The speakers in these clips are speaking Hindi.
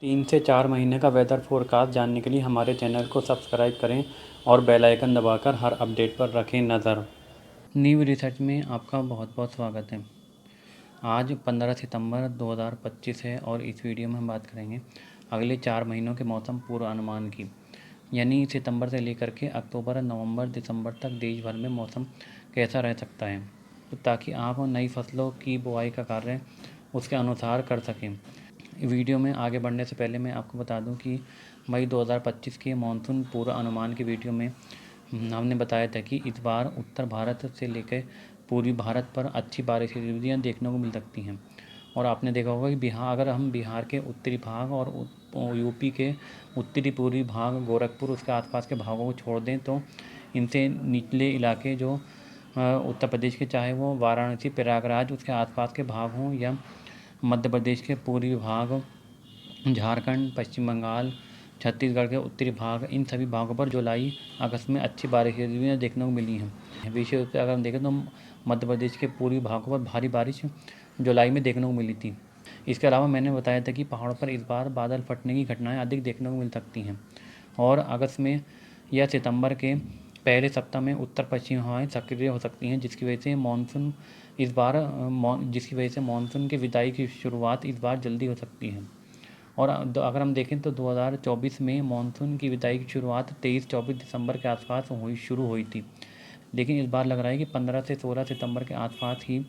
3 से 4 महीने का वेदर फोरकास्ट जानने के लिए हमारे चैनल को सब्सक्राइब करें और बेल आइकन दबाकर हर अपडेट पर रखें नज़र। न्यू रिसर्च में आपका बहुत बहुत स्वागत है। आज 15 सितंबर 2025 है और इस वीडियो में हम बात करेंगे अगले 4 महीनों के मौसम पूर्वानुमान की, यानी सितंबर से लेकर के अक्टूबर, नवंबर, दिसंबर तक देश भर में मौसम कैसा रह सकता है, ताकि आप नई फसलों की बुआई का कार्य उसके अनुसार कर सकें। वीडियो में आगे बढ़ने से पहले मैं आपको बता दूं कि मई 2025 के मानसून पूर्व अनुमान की वीडियो में हमने बताया था कि इस बार उत्तर भारत से लेकर पूर्वी भारत पर अच्छी बारिश की गतिविधियाँ देखने को मिल सकती हैं। और आपने देखा होगा कि अगर हम बिहार के उत्तरी भाग और यूपी के उत्तरी पूर्वी भाग, गोरखपुर उसके आसपास के भागों को छोड़ दें तो इनसे निचले इलाके जो उत्तर प्रदेश के, चाहे वो वाराणसी, प्रयागराज उसके आसपास के भाग हों या मध्य प्रदेश के पूर्वी भाग, झारखंड, पश्चिम बंगाल, छत्तीसगढ़ के उत्तरी भाग, इन सभी भागों पर जुलाई अगस्त में अच्छी बारिश की गतिविधियाँ देखने को मिली हैं। विशेष रूप से अगर हम देखें तो मध्य प्रदेश के पूर्वी भागों पर भारी बारिश जुलाई में देखने को मिली थी। इसके अलावा मैंने बताया था कि पहाड़ों पर इस बार बादल फटने की घटनाएं अधिक देखने को मिल सकती हैं और अगस्त में या सितंबर के पहले सप्ताह में उत्तर पश्चिम हवाएं सक्रिय हो सकती हैं, जिसकी वजह से मानसून की विदाई की शुरुआत इस बार जल्दी हो सकती है। और अगर हम देखें तो 2024 में मानसून की विदाई की शुरुआत 23-24 दिसंबर के आसपास शुरू हुई थी, लेकिन इस बार लग रहा है कि 15 से 16 सितंबर के आसपास ही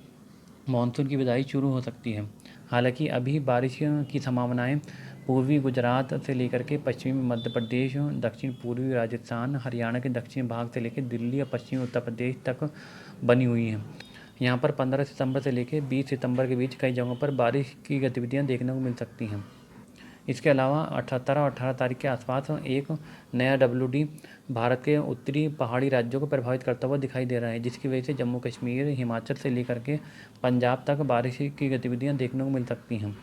मानसून की विदाई शुरू हो सकती है। हालांकि अभी बारिश की संभावनाएं पूर्वी गुजरात से लेकर के पश्चिमी मध्य प्रदेश, दक्षिण पूर्वी राजस्थान, हरियाणा के दक्षिण भाग से लेकर दिल्ली और पश्चिमी उत्तर प्रदेश तक बनी हुई हैं। यहाँ पर 15 सितंबर से लेकर 20 सितंबर के बीच कई जगहों पर बारिश की गतिविधियाँ देखने को मिल सकती हैं। इसके अलावा 17 और 18 तारीख के आसपास एक नया WD भारत के उत्तरी पहाड़ी राज्यों को प्रभावित करता हुआ दिखाई दे रहा है, जिसकी वजह से जम्मू कश्मीर, हिमाचल से लेकर के पंजाब तक बारिश की गतिविधियां देखने को मिल सकती हैं।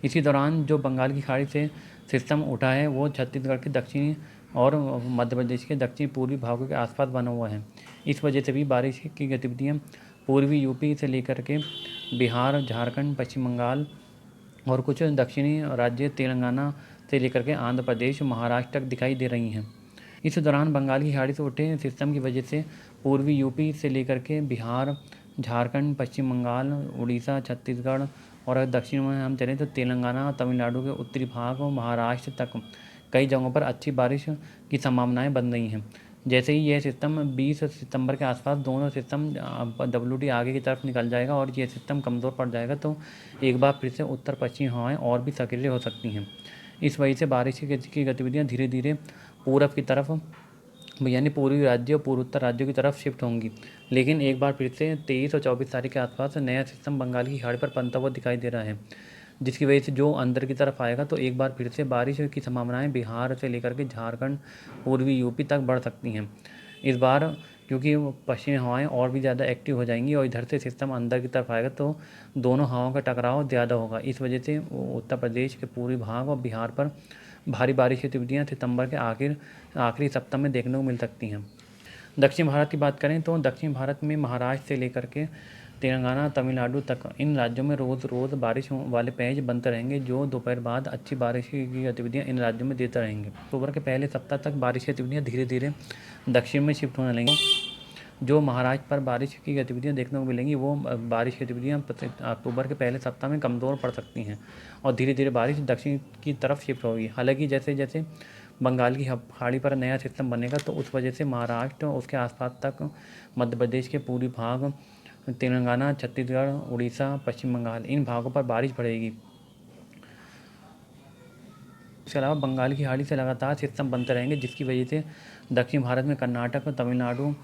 इसी दौरान जो बंगाल की खाड़ी से सिस्टम उठा है वो छत्तीसगढ़ के दक्षिणी और मध्य प्रदेश के दक्षिण पूर्वी भागों के आसपास बना हुआ है। इस वजह से भी बारिश की गतिविधियाँ पूर्वी यूपी से लेकर के बिहार, झारखंड, पश्चिम बंगाल और कुछ दक्षिणी राज्य तेलंगाना से लेकर के आंध्र प्रदेश, महाराष्ट्र तक दिखाई दे रही हैं। इस दौरान बंगाल की खाड़ी से उठे सिस्टम की वजह से पूर्वी यूपी से लेकर के बिहार, झारखंड, पश्चिम बंगाल, उड़ीसा, छत्तीसगढ़ और अगर दक्षिण में हम चलें तो तेलंगाना, तमिलनाडु के उत्तरी भाग और महाराष्ट्र तक कई जगहों पर अच्छी बारिश की संभावनाएं बन रही हैं। जैसे ही यह सिस्टम 20 सितंबर के आसपास दोनों सिस्टम WD आगे की तरफ निकल जाएगा और ये सिस्टम कमज़ोर पड़ जाएगा तो एक बार फिर से उत्तर पश्चिम हवाएं और भी सक्रिय हो सकती हैं। इस वजह से बारिश की गतिविधियाँ धीरे धीरे पूरब की तरफ, यानी पूर्वी राज्य और पूर्वोत्तर राज्यों की तरफ शिफ्ट होंगी। लेकिन एक बार फिर से 23 और 24 तारीख के आसपास नया सिस्टम बंगाल की खाड़ी पर बनता हुआ दिखाई दे रहा है, जिसकी वजह से जो अंदर की तरफ आएगा तो एक बार फिर से बारिश की संभावनाएं बिहार से लेकर के झारखंड, पूर्वी यूपी तक बढ़ सकती हैं। इस बार क्योंकि पश्चिमी हवाएं और भी ज़्यादा एक्टिव हो जाएंगी और इधर से सिस्टम अंदर की तरफ आएगा तो दोनों हवाओं का टकराव ज़्यादा होगा। इस वजह से उत्तर प्रदेश के पूर्वी भाग और बिहार पर भारी बारिश की गतिविधियाँ सितंबर के आखिरी सप्ताह में देखने को मिल सकती हैं। दक्षिण भारत की बात करें तो दक्षिण भारत में महाराष्ट्र से लेकर के तेलंगाना, तमिलनाडु तक इन राज्यों में रोज़ बारिश वाले पैच बनते रहेंगे, जो दोपहर बाद अच्छी बारिश की गतिविधियाँ इन राज्यों में देते रहेंगे। अक्टूबर के पहले सप्ताह तक बारिश की गतिविधियाँ धीरे धीरे दक्षिण में शिफ्ट होने लगेंगी। जो महाराष्ट्र पर बारिश की गतिविधियाँ देखने को मिलेंगी वो बारिश की गतिविधियाँ अक्टूबर के पहले सप्ताह में कमज़ोर पड़ सकती हैं और धीरे धीरे बारिश दक्षिण की तरफ शिफ्ट होगी। हालांकि जैसे जैसे बंगाल की खाड़ी पर नया सिस्टम बनेगा तो उस वजह से महाराष्ट्र और उसके आसपास तक, मध्य प्रदेश के पूर्वी भाग, तेलंगाना, छत्तीसगढ़, उड़ीसा, पश्चिम बंगाल, इन भागों पर बारिश बढ़ेगी। इसके अलावा बंगाल की खाड़ी से लगातार सिस्टम बनते रहेंगे, जिसकी वजह से दक्षिण भारत में कर्नाटक, तमिलनाडु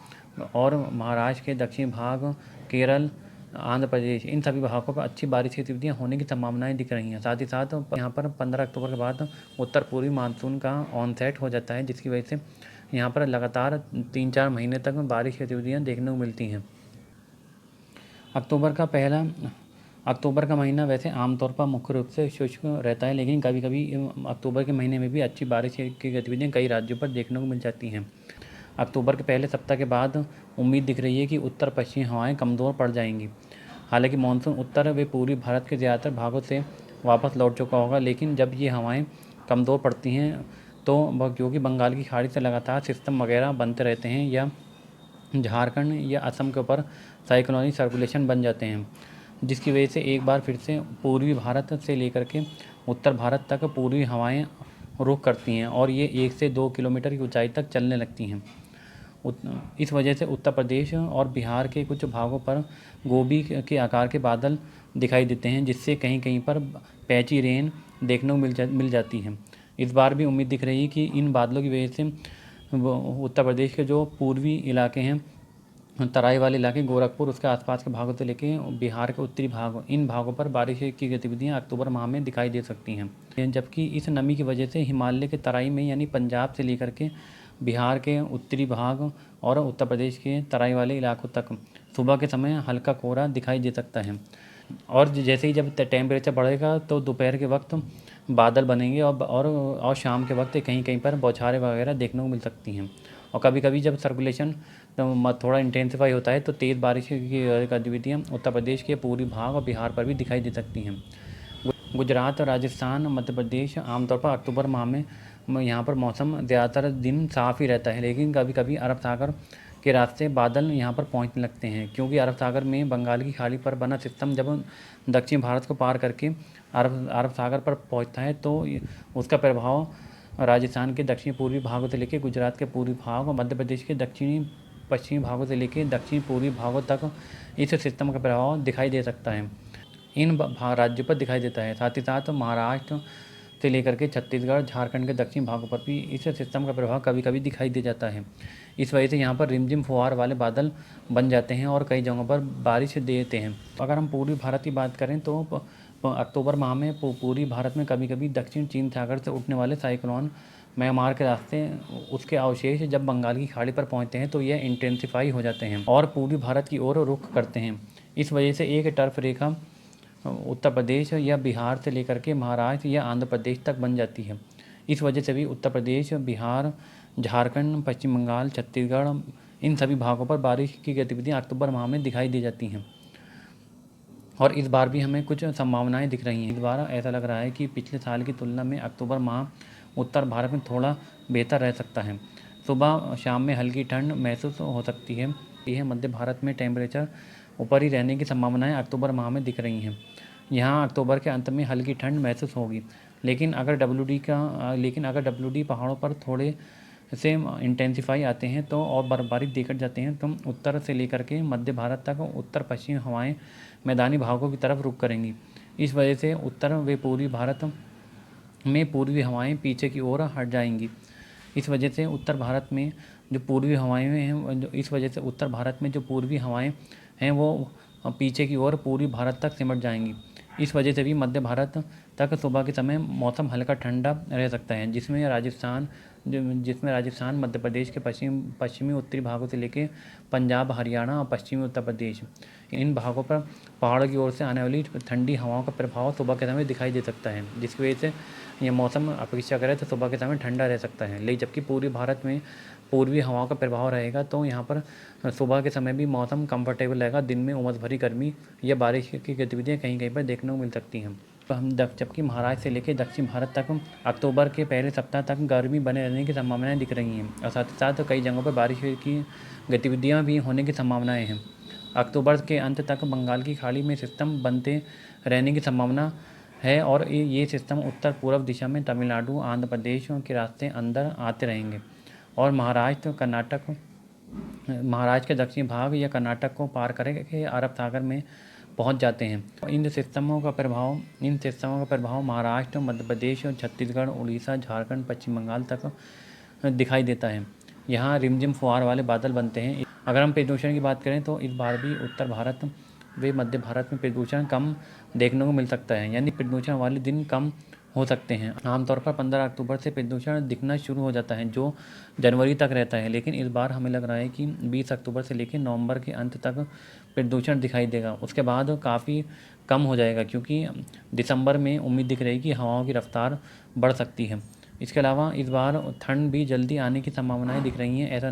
और महाराष्ट्र के दक्षिण भाग, केरल, आंध्र प्रदेश, इन सभी भागों पर अच्छी बारिश की गतिविधियाँ होने की संभावनाएं दिख रही हैं। साथ ही साथ यहाँ पर 15 अक्टूबर के बाद उत्तर पूर्वी मानसून का ऑनसेट हो जाता है, जिसकी वजह से यहाँ पर लगातार 3-4 महीने तक बारिश की गतिविधियाँ देखने को मिलती हैं। अक्टूबर का महीना वैसे आमतौर पर मुख्य रूप से शुष्क रहता है, लेकिन कभी कभी अक्टूबर के महीने में भी अच्छी बारिश की गतिविधियाँ कई राज्यों पर देखने को मिल जाती हैं। अक्टूबर के पहले सप्ताह के बाद उम्मीद दिख रही है कि उत्तर पश्चिमी हवाएं कमज़ोर पड़ जाएंगी। हालांकि मानसून उत्तर व पूर्वी भारत के ज़्यादातर भागों से वापस लौट चुका होगा। लेकिन जब ये हवाएं कमज़ोर पड़ती हैं तो क्योंकि बंगाल की खाड़ी से लगातार सिस्टम वगैरह बनते रहते हैं या झारखंड या असम के ऊपर साइक्लोनिक सर्कुलेशन बन जाते हैं, जिसकी वजह से एक बार फिर से पूर्वी भारत से लेकर के उत्तर भारत तक पूर्वी हवाएं रुख करती हैं और ये 1 से 2 किलोमीटर की ऊंचाई तक चलने लगती हैं। इस वजह से उत्तर प्रदेश और बिहार के कुछ भागों पर गोभी के आकार के बादल दिखाई देते हैं, जिससे कहीं कहीं पर पैची रेन देखने को मिल जाती है। इस बार भी उम्मीद दिख रही है कि इन बादलों की वजह से उत्तर प्रदेश के जो पूर्वी इलाके हैं, तराई वाले इलाके, गोरखपुर उसके आसपास के भागों से लेके बिहार के उत्तरी भाग, इन भागों पर बारिश की गतिविधियां अक्टूबर माह में दिखाई दे सकती हैं। जबकि इस नमी की वजह से हिमालय के तराई में यानी पंजाब से लेकर के बिहार के उत्तरी भाग और उत्तर प्रदेश के तराई वाले इलाकों तक सुबह के समय हल्का कोहरा दिखाई दे सकता है। और जैसे ही जब टेम्परेचर बढ़ेगा तो दोपहर के वक्त बादल बनेंगे और शाम के वक्त कहीं कहीं पर बौछारें वगैरह देखने को मिल सकती हैं। और कभी कभी जब सर्कुलेशन थोड़ा इंटेंसिफाई होता है तो तेज़ बारिश की गतिविधियाँ उत्तर प्रदेश के पूर्वी भाग और बिहार पर भी दिखाई दे सकती हैं। गुजरात, राजस्थान, मध्य प्रदेश आमतौर पर अक्टूबर माह में यहाँ पर मौसम ज़्यादातर दिन साफ़ ही रहता है, लेकिन कभी कभी अरब सागर के रास्ते बादल यहाँ पर पहुँचने लगते हैं, क्योंकि अरब सागर में बंगाल की खाड़ी पर बना सिस्टम जब दक्षिण भारत को पार करके अरब सागर पर पहुँचता है तो उसका प्रभाव राजस्थान के दक्षिण पूर्वी भागों से लेकर गुजरात के पूर्वी भाग और मध्य प्रदेश के दक्षिणी पश्चिमी भागों से लेकर दक्षिण पूर्वी भागों तक इस सिस्टम का प्रभाव दिखाई दे सकता है, इन राज्यों पर दिखाई देता है। साथ ही साथ महाराष्ट्र से लेकर के छत्तीसगढ़, झारखंड के दक्षिण भागों पर भी इस सिस्टम का प्रभाव कभी कभी दिखाई दे जाता है। इस वजह से यहाँ पर रिमझिम फुहार वाले बादल बन जाते हैं और कई जगहों पर बारिश देते हैं। अगर हम पूर्वी भारत की बात करें तो अक्टूबर माह में पूर्वी भारत में कभी कभी दक्षिण चीन सागर से उठने वाले साइक्लोन म्यांमार के रास्ते उसके अवशेष जब बंगाल की खाड़ी पर पहुंचते हैं तो यह इंटेंसिफाई हो जाते हैं और पूर्वी भारत की ओर रुख करते हैं। इस वजह से एक टर्फ रेखा उत्तर प्रदेश या बिहार से लेकर के महाराष्ट्र या आंध्र प्रदेश तक बन जाती है। इस वजह से भी उत्तर प्रदेश, बिहार, झारखंड, पश्चिम बंगाल, छत्तीसगढ़ इन सभी भागों पर बारिश की गतिविधियाँ अक्टूबर माह में दिखाई दे जाती हैं। और इस बार भी हमें कुछ संभावनाएं दिख रही हैं। इस बार ऐसा लग रहा है कि पिछले साल की तुलना में अक्टूबर माह उत्तर भारत में थोड़ा बेहतर रह सकता है। सुबह शाम में हल्की ठंड महसूस हो सकती है। यह मध्य भारत में टेम्परेचर ऊपर ही रहने की संभावनाएं अक्टूबर माह में दिख रही हैं। यहाँ अक्टूबर के अंत में हल्की ठंड महसूस होगी, लेकिन अगर डब्ल्यू डी पहाड़ों पर थोड़े से इंटेंसिफाई आते हैं तो और बर्फबारी देखकर जाते हैं तो उत्तर से लेकर के मध्य भारत तक उत्तर पश्चिम हवाएं मैदानी भागों की तरफ रुख करेंगी। इस वजह से उत्तर व पूर्वी भारत में पूर्वी हवाएं पीछे की ओर हट जाएंगी। इस वजह से उत्तर भारत में जो पूर्वी हवाएं हैं इस वजह से उत्तर भारत में जो पूर्वी हवाएं हैं वो पीछे की ओर पूर्वी भारत तक सिमट जाएंगी। इस वजह से भी मध्य भारत तक सुबह के समय मौसम हल्का ठंडा रह सकता है, जिसमें राजस्थान, मध्य प्रदेश के पश्चिमी उत्तरी भागों से लेकर पंजाब, हरियाणा और पश्चिमी उत्तर प्रदेश इन भागों पर पहाड़ों की ओर से आने वाली ठंडी हवाओं का प्रभाव सुबह के समय दिखाई दे सकता है, जिसकी वजह से यह मौसम अपेक्षा करें तो सुबह के समय ठंडा रह सकता है। लेकिन जबकि पूर्वी भारत में पूर्वी हवाओं का प्रभाव रहेगा तो यहाँ पर सुबह के समय भी मौसम कंफर्टेबल रहेगा। दिन में उमस भरी गर्मी या बारिश की गतिविधियाँ कहीं कहीं पर देखने को मिल सकती हैं। जबकि महाराष्ट्र से लेकर दक्षिण भारत तक अक्टूबर के पहले सप्ताह तक गर्मी बने रहने की संभावनाएं दिख रही हैं और साथ ही साथ कई जगहों पर बारिश की गतिविधियां भी होने की संभावनाएं हैं। अक्टूबर के अंत तक बंगाल की खाड़ी में सिस्टम बनते रहने की संभावना है और ये सिस्टम उत्तर पूर्व दिशा में तमिलनाडु, आंध्र प्रदेश के रास्ते अंदर आते रहेंगे और महाराष्ट्र के दक्षिण भाग या कर्नाटक को पार करके अरब सागर में पहुंच जाते हैं। इन सिस्टमों का प्रभाव महाराष्ट्र, मध्य प्रदेश, छत्तीसगढ़, उड़ीसा, झारखंड, पश्चिम बंगाल तक दिखाई देता है। यहाँ रिमझिम फुहार वाले बादल बनते हैं। अगर हम प्रदूषण की बात करें तो इस बार भी उत्तर भारत व मध्य भारत में प्रदूषण कम देखने को मिल सकता है, यानी प्रदूषण वाले दिन कम हो सकते हैं। आमतौर पर 15 अक्टूबर से प्रदूषण दिखना शुरू हो जाता है, जो जनवरी तक रहता है, लेकिन इस बार हमें लग रहा है कि 20 अक्टूबर से लेकर नवंबर के अंत तक प्रदूषण दिखाई देगा। उसके बाद काफ़ी कम हो जाएगा, क्योंकि दिसंबर में उम्मीद दिख रही है कि हवाओं की रफ्तार बढ़ सकती है। इसके अलावा इस बार ठंड भी जल्दी आने की संभावनाएं दिख रही हैं। ऐसा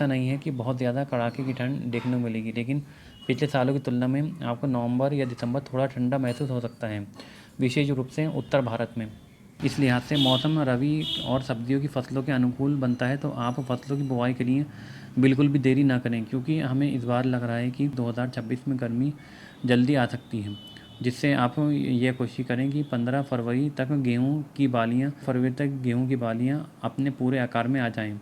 नहीं है कि बहुत ज़्यादा कड़ाके की ठंड देखने को मिलेगी, लेकिन पिछले सालों की तुलना में आपको नवंबर या दिसंबर थोड़ा ठंडा महसूस हो सकता है, विशेष रूप से उत्तर भारत में। इस लिहाज से मौसम रबी और सब्जियों की फसलों के अनुकूल बनता है, तो आप फसलों की बुवाई के लिए बिल्कुल भी देरी ना करें, क्योंकि हमें इस बार लग रहा है कि 2026 में गर्मी जल्दी आ सकती है, जिससे आप यह कोशिश करें कि 15 फरवरी तक गेहूं की बालियां अपने पूरे आकार में आ जाएं,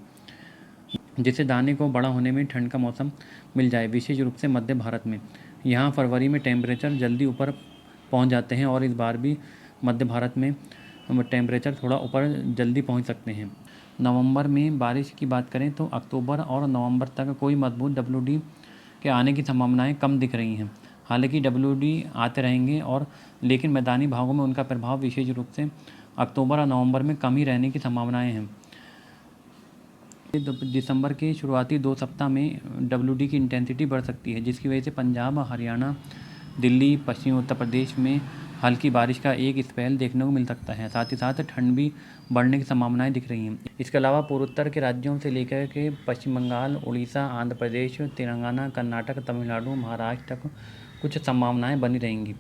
जिससे दाने को बड़ा होने में ठंड का मौसम मिल जाए, विशेष रूप से मध्य भारत में। यहाँ फरवरी में टेम्परेचर जल्दी ऊपर पहुँच जाते हैं और इस बार भी मध्य भारत में टेम्परेचर थोड़ा ऊपर जल्दी पहुँच सकते हैं। नवंबर में बारिश की बात करें तो अक्टूबर और नवंबर तक कोई मजबूत WD के आने की संभावनाएं कम दिख रही हैं। हालांकि WD आते रहेंगे लेकिन मैदानी भागों में उनका प्रभाव विशेष रूप से अक्टूबर और नवंबर में कम ही रहने की संभावनाएं हैं। दिसंबर के शुरुआती 2 सप्ताह में WD की इंटेंसिटी बढ़ सकती है, जिसकी वजह से पंजाब, हरियाणा, दिल्ली, पश्चिमी उत्तर प्रदेश में हल्की बारिश का एक स्पेल देखने को मिल सकता है। साथ ही साथ ठंड भी बढ़ने की संभावनाएं दिख रही हैं। इसके अलावा पूर्वोत्तर के राज्यों से लेकर के पश्चिम बंगाल, उड़ीसा, आंध्र प्रदेश, तेलंगाना, कर्नाटक, तमिलनाडु, महाराष्ट्र तक कुछ संभावनाएं बनी रहेंगी,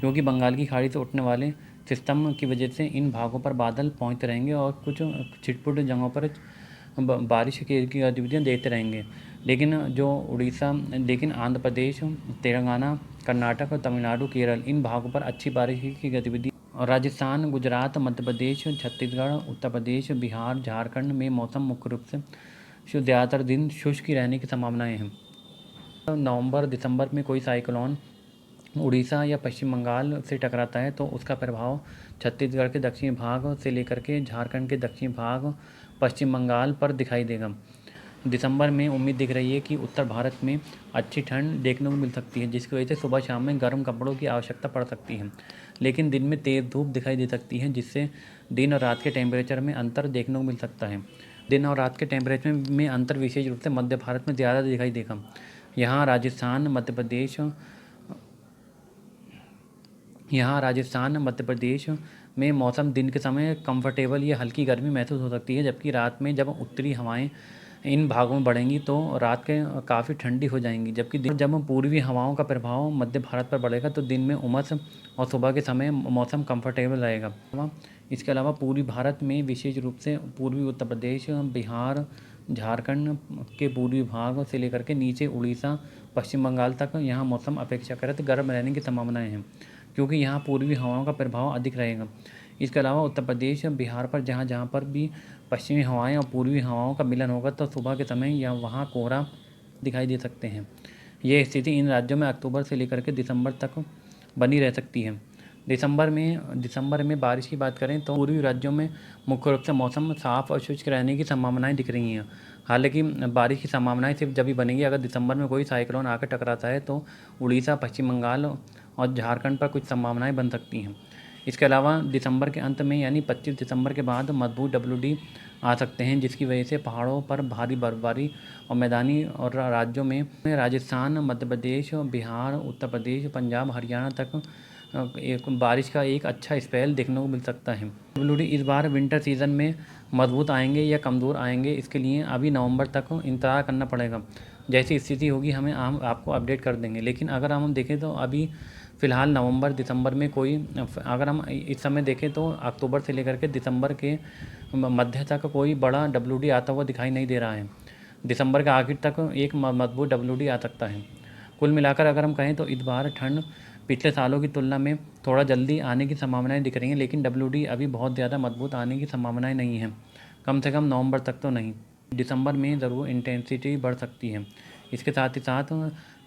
क्योंकि बंगाल की खाड़ी से उठने वाले सिस्टम की वजह से इन भागों पर बादल पहुँचते रहेंगे और कुछ छिटपुट जगहों पर बारिश की गतिविधियाँ देखते रहेंगे। लेकिन आंध्र प्रदेश, तेलंगाना, कर्नाटक और तमिलनाडु, केरल, इन भागों पर अच्छी बारिश की गतिविधि और राजस्थान, गुजरात, मध्य प्रदेश, छत्तीसगढ़, उत्तर प्रदेश, बिहार, झारखंड में मौसम मुख्य रूप से ज़्यादातर दिन शुष्क रहने की संभावनाएं हैं। नवंबर दिसंबर में कोई साइक्लोन उड़ीसा या पश्चिम बंगाल से टकराता है तो उसका प्रभाव छत्तीसगढ़ के दक्षिणी भाग से लेकर के झारखंड के दक्षिणी भाग, पश्चिम बंगाल पर दिखाई देगा। दिसंबर में उम्मीद दिख रही है कि उत्तर भारत में अच्छी ठंड देखने को मिल सकती है, जिसकी वजह से सुबह शाम में गर्म कपड़ों की आवश्यकता पड़ सकती है, लेकिन दिन में तेज़ धूप दिखाई दे सकती है, जिससे दिन और रात के टेम्परेचर में अंतर देखने को मिल सकता है। दिन और रात के टेम्परेचर में अंतर विशेष रूप से मध्य भारत में ज़्यादा दिखाई देगा। यहाँ राजस्थान, मध्य प्रदेश में मौसम दिन के समय कंफर्टेबल या हल्की गर्मी महसूस हो सकती है, जबकि रात में जब उत्तरी हवाएं इन भागों में बढ़ेंगी तो रात के काफ़ी ठंडी हो जाएंगी, जबकि जब पूर्वी हवाओं का प्रभाव मध्य भारत पर बढ़ेगा तो दिन में उमस और सुबह के समय मौसम कंफर्टेबल रहेगा। इसके अलावा पूर्वी भारत में विशेष रूप से पूर्वी उत्तर प्रदेश, बिहार, झारखंड के पूर्वी भाग से लेकर के नीचे उड़ीसा, पश्चिम बंगाल तक यहाँ मौसम अपेक्षाकृत गर्म रहने की संभावनाएं हैं, क्योंकि यहाँ पूर्वी हवाओं का प्रभाव अधिक रहेगा। इसके अलावा उत्तर प्रदेश, बिहार पर जहाँ पर भी पश्चिमी हवाएं और पूर्वी हवाओं का मिलन होगा तो सुबह के समय या वहाँ कोहरा दिखाई दे सकते हैं। ये स्थिति इन राज्यों में अक्टूबर से लेकर के दिसंबर तक बनी रह सकती है। दिसंबर में बारिश की बात करें तो पूर्वी राज्यों में मुख्य रूप से मौसम साफ और शुष्क रहने की संभावनाएं दिख रही हैं। हालांकि बारिश की संभावनाएं सिर्फ जब ही बनेगी अगर दिसंबर में कोई साइक्लोन आकर टकराता है, तो उड़ीसा, पश्चिम बंगाल और झारखंड पर कुछ संभावनाएं बन सकती हैं। इसके अलावा दिसंबर के अंत में यानी 25 दिसंबर के बाद मजबूत WD आ सकते हैं, जिसकी वजह से पहाड़ों पर भारी बर्फबारी और मैदानी और राज्यों में राजस्थान, मध्य प्रदेश, बिहार, उत्तर प्रदेश, पंजाब, हरियाणा तक एक बारिश का एक अच्छा स्पेल देखने को मिल सकता है। WD इस बार विंटर सीज़न में मजबूत आएंगे या कमज़ोर आएंगे, इसके लिए अभी नवंबर तक इंतज़ार करना पड़ेगा। जैसी स्थिति होगी हम आपको अपडेट कर देंगे। लेकिन अगर हम देखें तो अभी फ़िलहाल नवंबर दिसंबर में अगर हम इस समय देखें तो अक्टूबर से लेकर के दिसंबर के मध्य तक कोई बड़ा WD आता हुआ दिखाई नहीं दे रहा है। दिसंबर के आखिर तक एक मजबूत WD आ सकता है। कुल मिलाकर अगर हम कहें तो इस बार ठंड पिछले सालों की तुलना में थोड़ा जल्दी आने की संभावनाएं दिख रही हैं, लेकिन WD अभी बहुत ज़्यादा मजबूत आने की संभावनाएं नहीं हैं, कम से कम नवंबर तक तो नहीं। दिसंबर में ज़रूर इंटेंसिटी बढ़ सकती है। इसके साथ ही साथ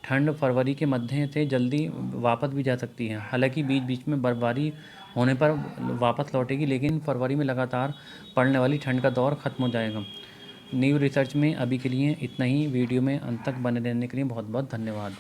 ठंड फरवरी के मध्य से जल्दी वापस भी जा सकती है। हालांकि बीच बीच में बर्फबारी होने पर वापस लौटेगी, लेकिन फरवरी में लगातार पड़ने वाली ठंड का दौर ख़त्म हो जाएगा। न्यू रिसर्च में अभी के लिए इतना ही। वीडियो में अंत तक बने रहने के लिए बहुत बहुत धन्यवाद।